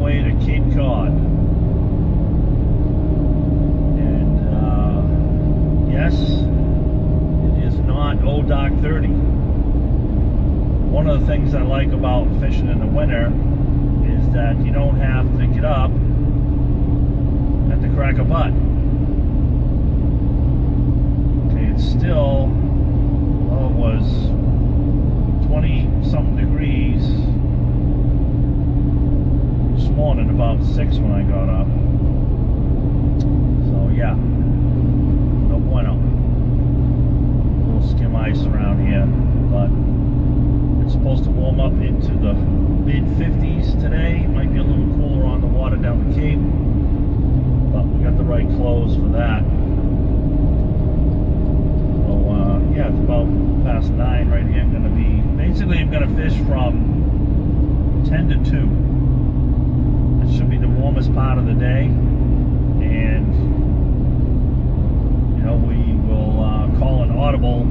way to Cape Cod. And yes, it is not dark 30. One of the things I like about fishing in the winter is that you don't have to get up at the crack of butt. Okay, it's still, well, it was 20-something degrees this morning, about 6 when I got up. So yeah, no bueno. A little skim ice around here, but it's supposed to warm up into the mid-50s today. It might be a little cooler on the water down the Cape, but we got the right clothes for that. So yeah, it's about past 9 right here. I'm gonna fish from 10 to 2. It should be the warmest part of the day, and you know, we will call an audible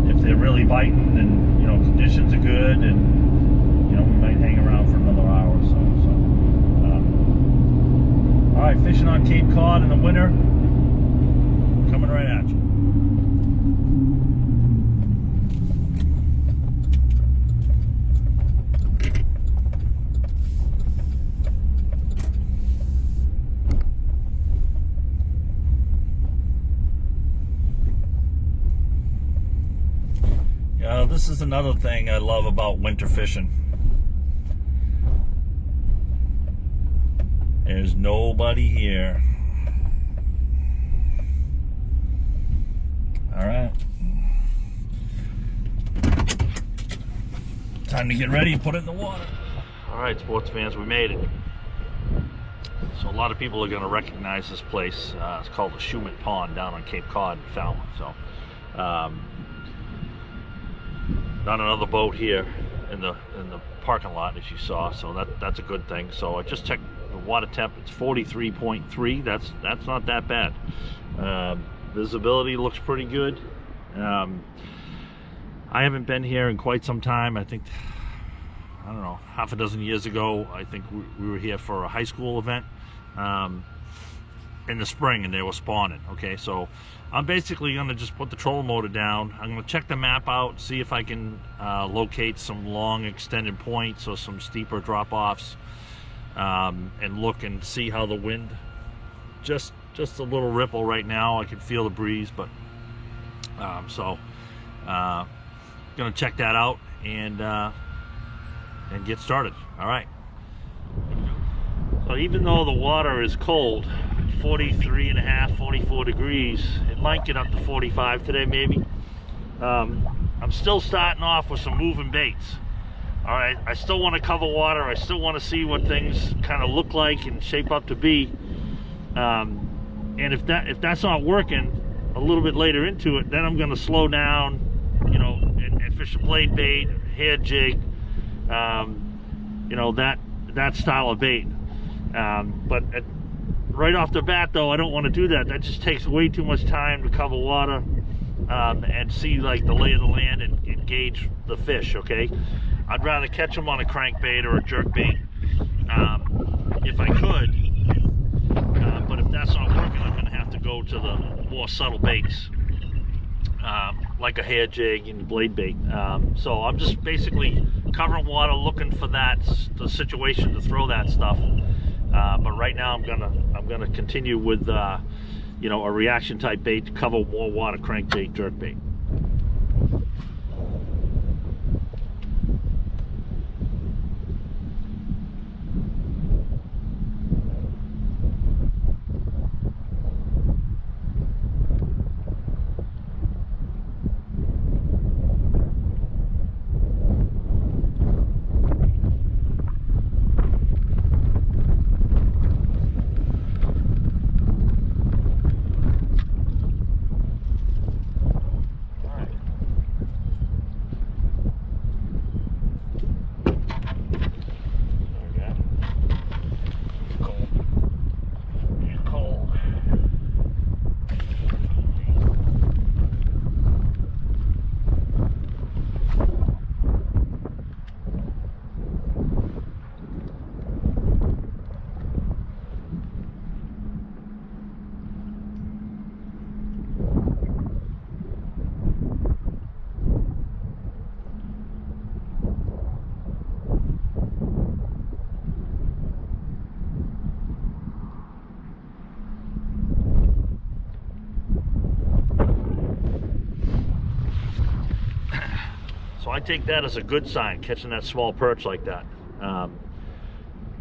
if they're really biting and, you know, conditions are good, and you know, we might hang around for another hour or so. All right, fishing on Cape Cod in the winter, coming right at you. This is another thing I love about winter fishing. There's nobody here. All right. Time to get ready and put it in the water. All right, sports fans, we made it. So a lot of people are going to recognize this place. It's called the Shumat Pond down on Cape Cod, Falmouth. So, not another boat here in the parking lot, as you saw. So that's a good thing. So I just checked the water temp. It's 43.3. That's not that bad. Visibility looks pretty good. I haven't been here in quite some time. I think, I don't know, half a dozen years ago, I think we were here for a high school event in the spring, and they were spawning. Okay, so I'm basically going to just put the trolling motor down. I'm going to check the map out, see if I can locate some long extended points or some steeper drop-offs, and look and see how the wind, just a little ripple right now. I can feel the breeze, but going to check that out and get started. All right. So even though the water is cold, 43 and a half, 44 degrees, it might get up to 45 today maybe. I'm still starting off with some moving baits. All right, I still want to cover water. I still want to see what things kind of look like and shape up to be. And if that's not working a little bit later into it, then I'm going to slow down, you know, and fish a blade bait, hair jig, you know, that style of bait. But right off the bat, though, I don't want to do that. That just takes way too much time to cover water and see like the lay of the land and gauge the fish. Okay, I'd rather catch them on a crankbait or a jerkbait if I could. But if that's not working, I'm going to have to go to the more subtle baits, like a hair jig and blade bait. So I'm just basically covering water, looking for the situation to throw that stuff. But right now I'm gonna continue with you know, a reaction type bait to cover more water, crankbait, jerkbait. So I take that as a good sign, catching that small perch like that.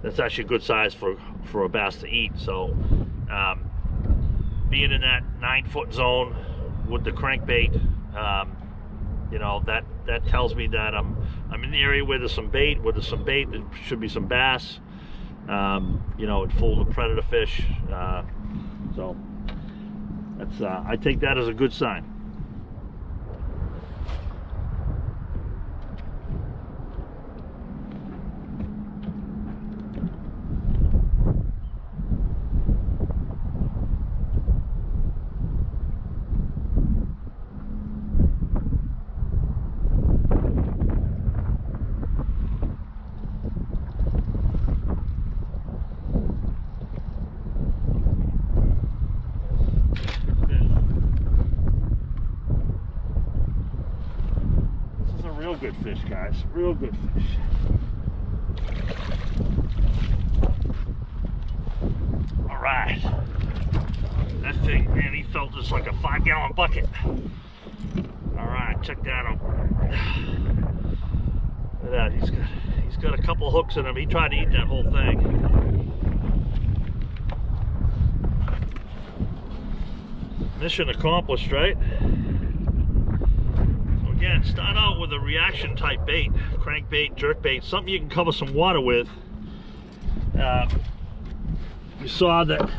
That's actually a good size for a bass to eat. So being in that 9-foot zone with the crankbait, you know, that tells me that I'm in the area where there's some bait. Where there's some bait, there should be some bass. You know, it's full of predator fish. So that's I take that as a good sign. Real good fish, guys. Real good fish. All right. That thing, man, he felt just like a 5-gallon bucket. All right, check that out. Look at that. He's got a couple hooks in him. He tried to eat that whole thing. Mission accomplished, right? Again, start out with a reaction type bait, crankbait, jerkbait, something you can cover some water with. You saw that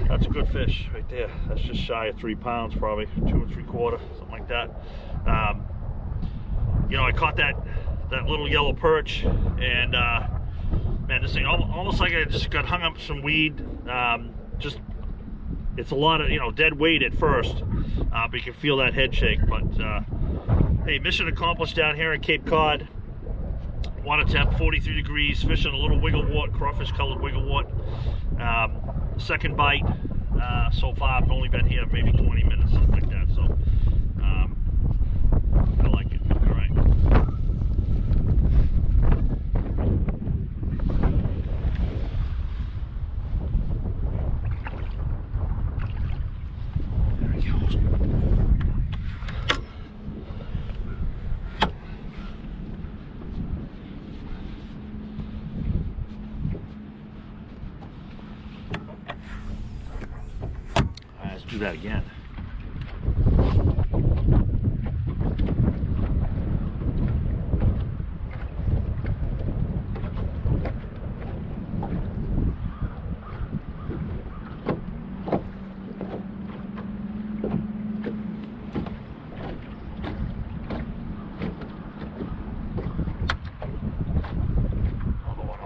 that's a good fish right there. That's just shy of 3 pounds, probably 2 3/4, something like that. You know, I caught that little yellow perch, and man, this thing almost like I just got hung up some weed. Just it's a lot of, you know, dead weight at first, but you can feel that head shake. But hey, mission accomplished down here in Cape Cod. Water temp 43 degrees, fishing a little wigglewort, crawfish colored wigglewort. Second bite so far. I've only been here maybe 20 minutes, something like that. So I like it. All right. Do that again.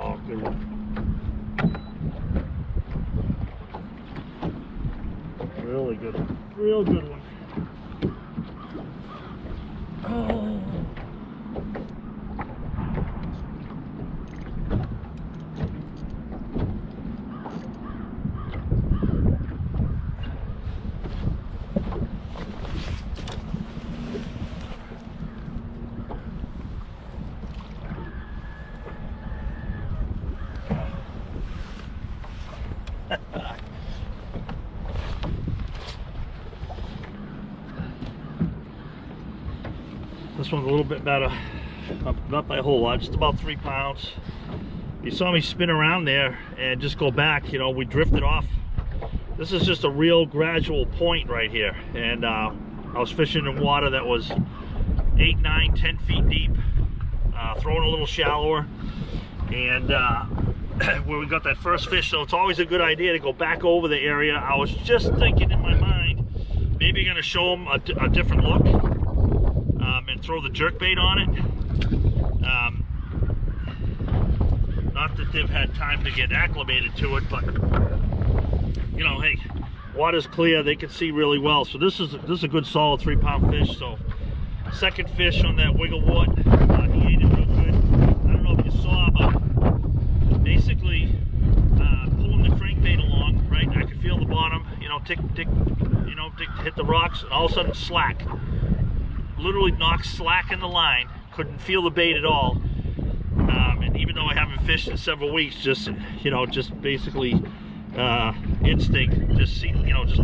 Oh, good one. Really good one. Real good one. Oh. This one's a little bit better, not by a whole lot, just about 3 pounds. You saw me spin around there and just go back, you know, we drifted off. This is just a real gradual point right here. And I was fishing in water that was 8, 9, 10 feet deep, throwing a little shallower. And where we got that first fish, so it's always a good idea to go back over the area. I was just thinking in my mind, maybe gonna show them a different look. And throw the jerkbait on it. Not that they've had time to get acclimated to it, but you know, hey, water's clear, they can see really well. So this is a good solid 3 pound fish. So second fish on that wigglewort, he ate it real good. I don't know if you saw, but basically pulling the crankbait along, right? I could feel the bottom, you know, tick, tick, you know, tick, hit the rocks, and all of a sudden slack. Literally knocked slack in the line, couldn't feel the bait at all. And even though I haven't fished in several weeks, just, you know, just basically instinct, just see, you know, just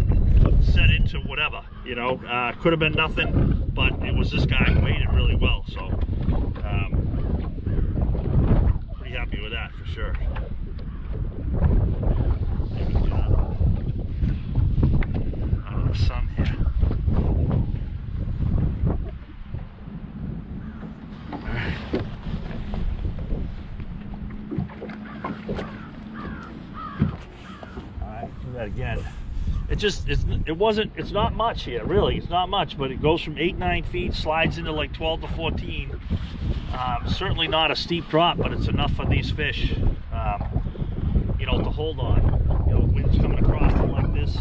set into whatever, you know. Could have been nothing, but it was this guy who ate it really well, so pretty happy with that for sure. Maybe get out of the sun here. Alright, do that again. It's not much here, really. It's not much, but it goes from 8-9 feet, slides into like 12 to 14. Certainly not a steep drop, but it's enough for these fish, you know, to hold on. You know, wind's coming across them like this.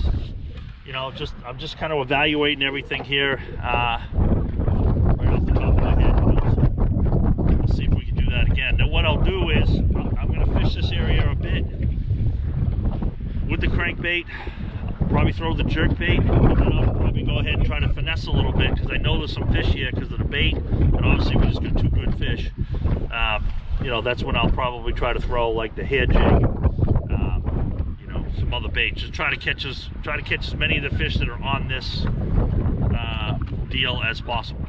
You know, I'm just kind of evaluating everything here, right off the top of my head. You know, so we'll see if we can do that again. Now, what I'll do is I'm going to fish this area a bit with the crankbait. Probably throw the jerk bait, and then I'll probably go ahead and try to finesse a little bit, because I know there's some fish here because of the bait, and obviously we just got 2 good fish. You know, that's when I'll probably try to throw like the hair jig, you know, some other bait. Just try to catch as many of the fish that are on this deal as possible.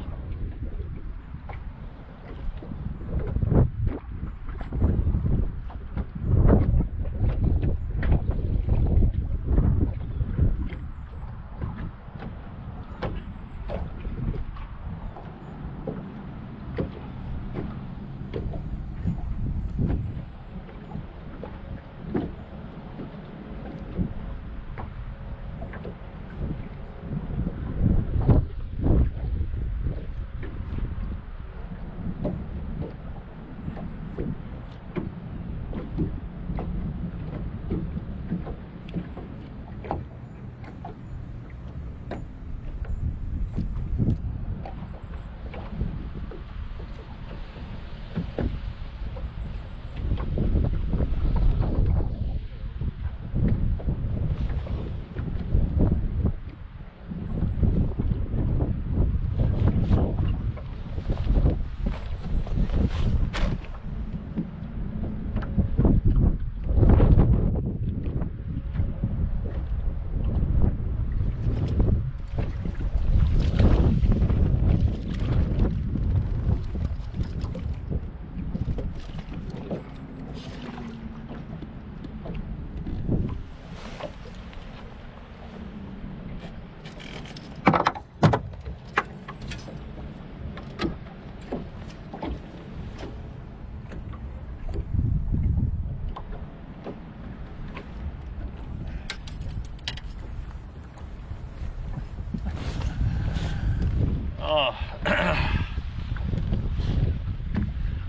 Oh, I'm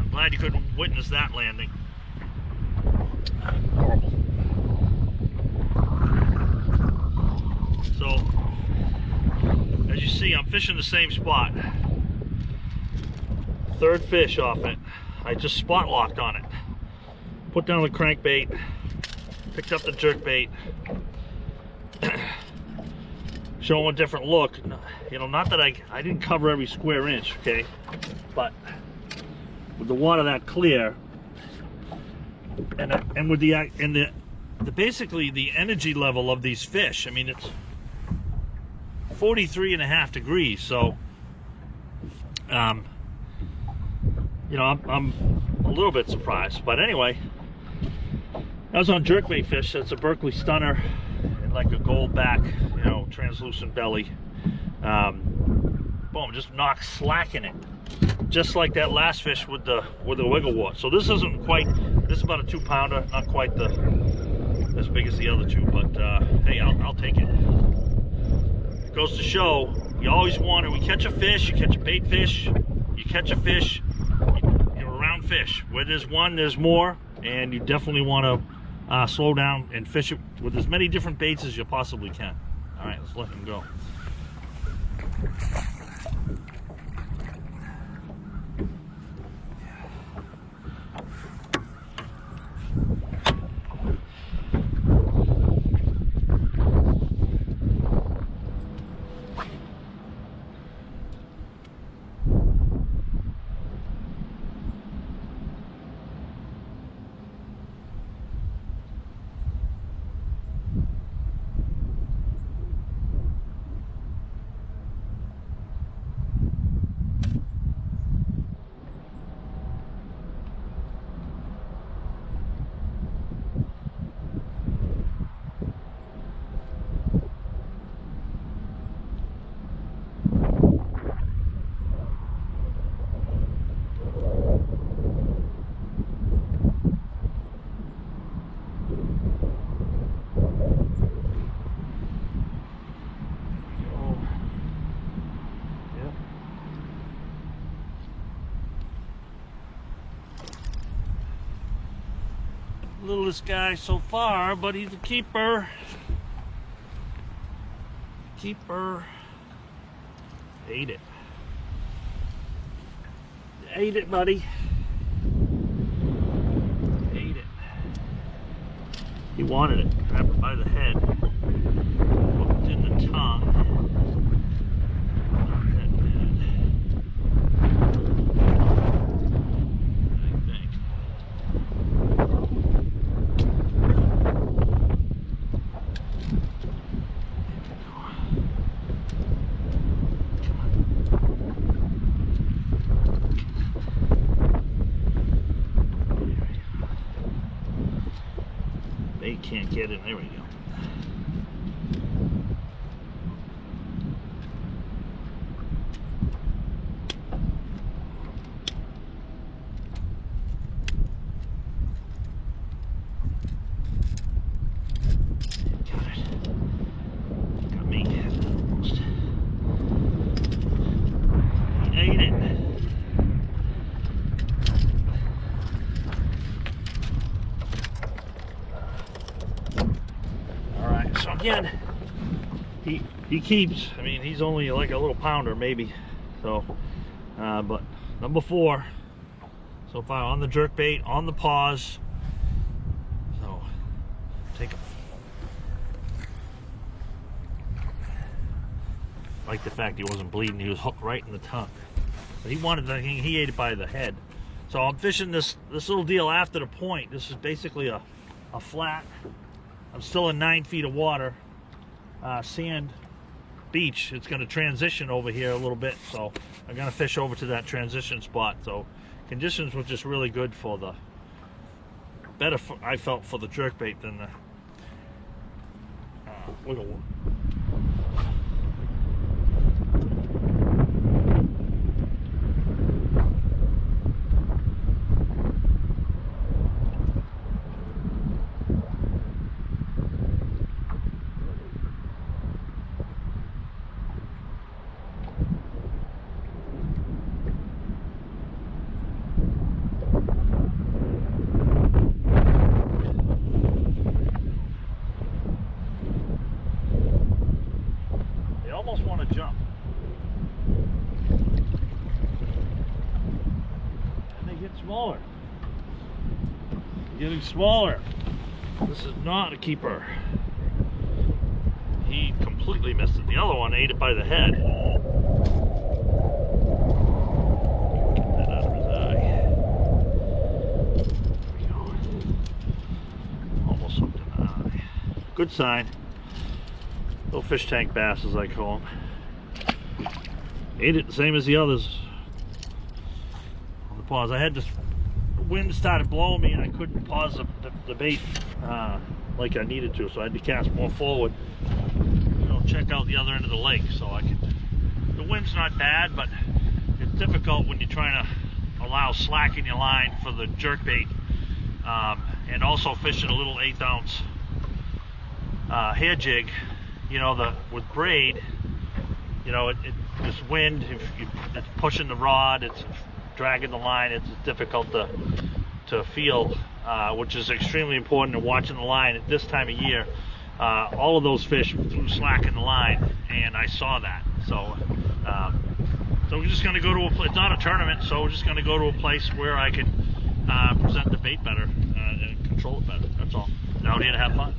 glad you couldn't witness that landing. Horrible. So, as you see, I'm fishing the same spot. 3rd fish off it. I just spot locked on it. Put down the crankbait, picked up the jerkbait. Show them a different look. You know, not that I didn't cover every square inch, okay, but with the water that clear, and with the basically the energy level of these fish, I mean, it's 43.5 degrees, so you know, I'm a little bit surprised, but anyway, I was on jerkbait fish. That's a Berkeley stunner and like a gold back, you know, translucent belly. Boom, just knocked slack in it, just like that last fish with the wiggle wart. So this isn't quite, this is about a 2-pounder, not quite as big as the other two, but hey, I'll take it. It goes to show, you always want to, we catch a fish, you catch a bait fish, you catch a fish, you're around fish. Where there's one, there's more, and you definitely want to slow down and fish it with as many different baits as you possibly can. All right, let's let him go. Littlest guy so far, but he's a keeper. Keeper. Ate it. Ate it, buddy. Ate it. He wanted it. Grabbed it by the head. Hooked in the tongue. Not that bad. I think. They can't get in. There we go. Got it. Got me. Almost. He ate it. So again, he keeps. I mean, he's only like a little pounder maybe. So, but number 4 so far on the jerkbait, on the pause. So take him. Like the fact he wasn't bleeding. He was hooked right in the tongue. But he wanted the thing. He ate it by the head. So I'm fishing this little deal after the point. This is basically a flat. I'm still in 9 feet of water, sand beach. It's going to transition over here a little bit, so I'm going to fish over to that transition spot. So conditions were just really good for the better. I felt for the jerkbait than the wiggle one. Almost want to jump. And they get smaller. They're getting smaller. This is not a keeper. He completely missed it. The other one ate it by the head. Get that out of his eye. There we go. Almost hooked in the eye. Good sign. Little fish tank bass, as I call them. Ate it the same as the others. On the pause, I had this wind started blowing me, and I couldn't pause the bait like I needed to, so I had to cast more forward. You know, check out the other end of the lake, so I could. The wind's not bad, but it's difficult when you're trying to allow slack in your line for the jerkbait, and also fishing a little 1/8 ounce hair jig. You know, with braid, you know, this wind, it's pushing the rod, it's dragging the line, it's difficult to feel, which is extremely important in watching the line at this time of year. All of those fish threw slack in the line, and I saw that. So, so we're just going to go to a place. It's not a tournament, so we're just going to go to a place where I can present the bait better and control it better. That's all. Out here to have fun.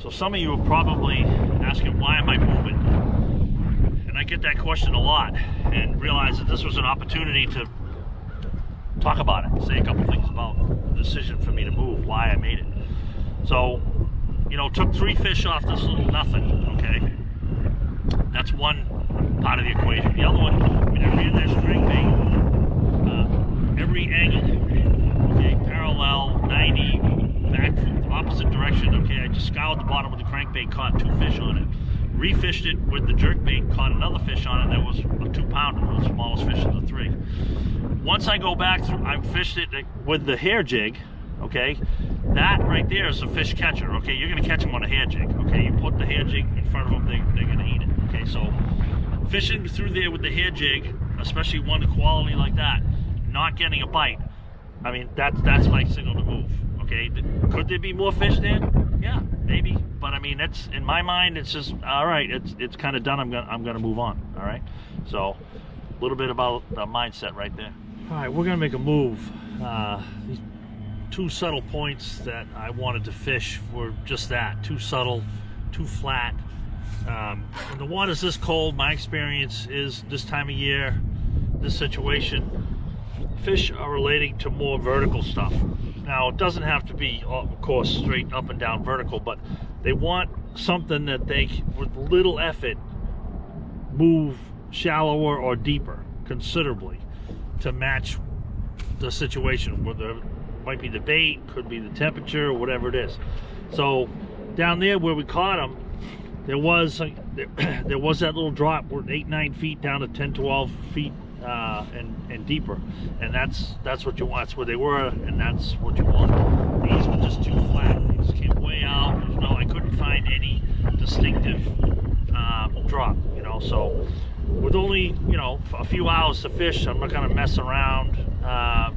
So some of you are probably asking, why am I moving? And I get that question a lot, and realize that this was an opportunity to talk about it, say a couple things about the decision for me to move, why I made it. So, you know, took 3 fish off this little nothing, okay? That's one part of the equation. The other one, when I ran that string bait, every angle, okay, parallel, 90, back from the opposite direction, okay, I just scoured the bottom of the crankbait, caught 2 fish on it, refished it with the jerkbait, caught another fish on it that was a 2-pounder, the smallest fish of the 3. Once I go back through, I fished it with the hair jig, okay, that right there is a fish catcher, okay, you're going to catch them on a hair jig, okay, you put the hair jig in front of them, they're going to eat it, okay, so fishing through there with the hair jig, especially one of quality like that, not getting a bite, I mean, that's my signal to move. Okay, could there be more fish there? Yeah, maybe. But I mean, that's, in my mind, it's just, all right, it's kind of done. I'm gonna move on. All right. So a little bit about the mindset right there. All right, we're gonna make a move. These two subtle points that I wanted to fish were just that, too subtle, too flat. When the water's this cold, my experience is this time of year, this situation, fish are relating to more vertical stuff. Now, it doesn't have to be, of course, straight up and down vertical, but they want something that they, with little effort, move shallower or deeper considerably to match the situation, whether it might be the bait, could be the temperature, or whatever it is. So down there where we caught them, there was that little drop, we're 8-9 feet down to 10-12 feet and deeper, and that's what you want. That's where they were, and that's what you want. These were just too flat. They just came way out. I couldn't find any distinctive drop, so with only a few hours to fish, I'm not going to mess around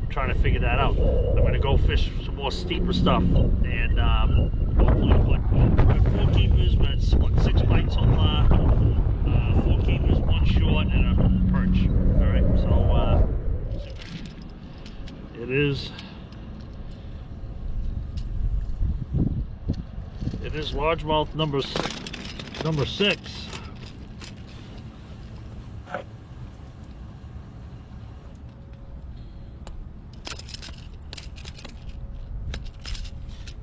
trying to figure that out. I'm going to go fish some more steeper stuff, and hopefully put 4 keepers, but it's 6 bites so far. 4 keepers, 1 short, and a perch. All right, so it is largemouth number 6.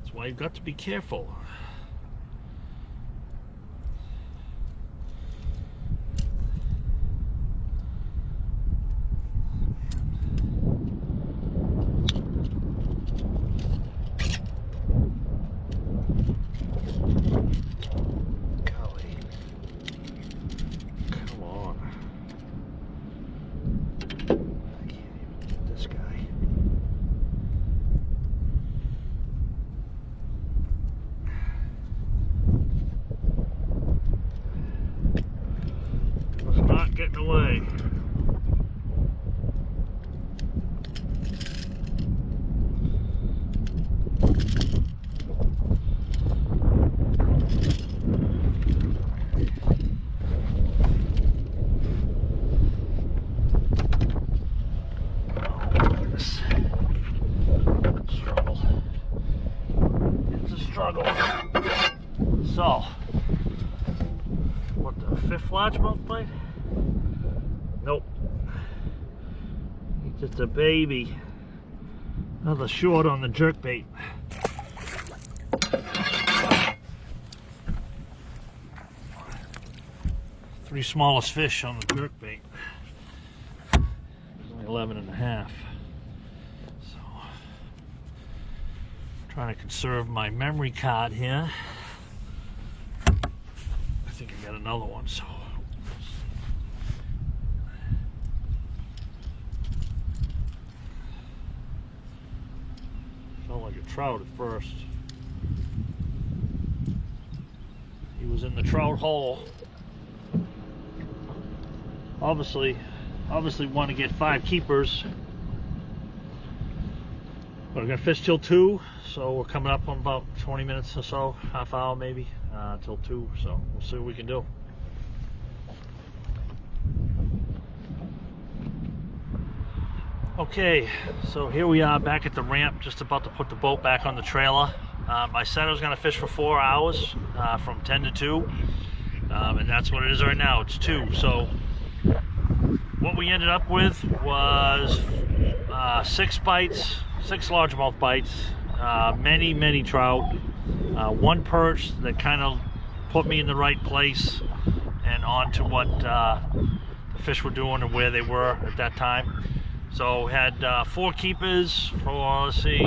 That's why you've got to be careful. Getting away. Struggle. It's a struggle. So, what, the 5th largemouth bite? Nope. Just a baby. Another short on the jerkbait. Three smallest fish on the jerkbait. Only 11.5. So, trying to conserve my memory card here. I think I got another one, so. Like a trout at first. He was in the trout hole. Obviously want to get 5 keepers. But we're gonna fish till 2, so we're coming up on about 20 minutes or so, half hour maybe, till 2. So we'll see what we can do. Okay, so here we are back at the ramp, just about to put the boat back on the trailer. I said I was going to fish for 4 hours, from 10 to 2, and that's what it is right now. It's 2. So what we ended up with was 6 bites, 6 largemouth bites, many trout, 1 perch that kind of put me in the right place and onto what the fish were doing and where they were at that time. So had 4 keepers for, let's see,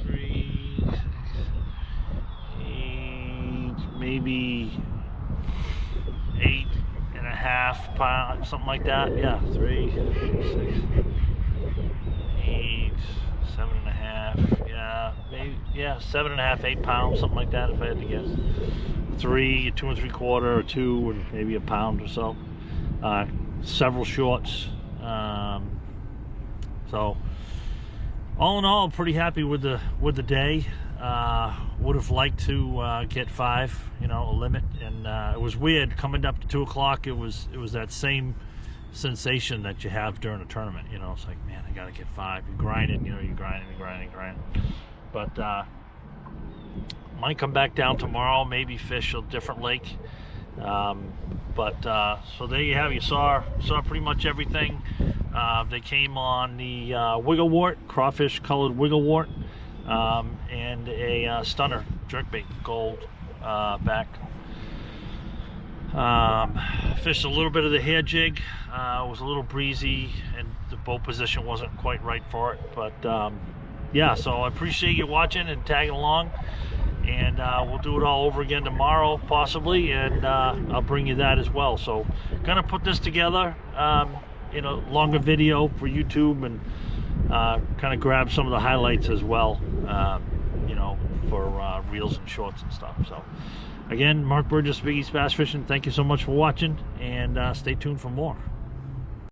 3, 8, maybe 8.5 pounds, something like that. Yeah, 3, 6, 8, 7.5. Yeah, maybe, yeah, 7.5, 8 pounds, something like that, if I had to guess. 3, 2 3/4, or 2, and maybe a pound or so. Several shorts. So all in all, pretty happy with the day. Would have liked to get 5, you know, a limit, and it was weird coming up to 2 o'clock. It was that same sensation that you have during a tournament. You know, it's like, man, I gotta get 5. You're grinding, you know, you're grinding. But might come back down tomorrow, maybe fish a different lake. So there you have, you saw pretty much everything. They came on the wigglewort, crawfish colored wigglewort, and a stunner jerkbait, gold back. Fished a little bit of the hair jig. It was a little breezy and the boat position wasn't quite right for it, but yeah, so I appreciate you watching and tagging along, and we'll do it all over again tomorrow possibly, and I'll bring you that as well. So gonna put this together in a longer video for YouTube, and kind of grab some of the highlights as well, you know, for reels and shorts and stuff. So again, Mark Burgess, Big East Bass Fishing, thank you so much for watching, and stay tuned for more.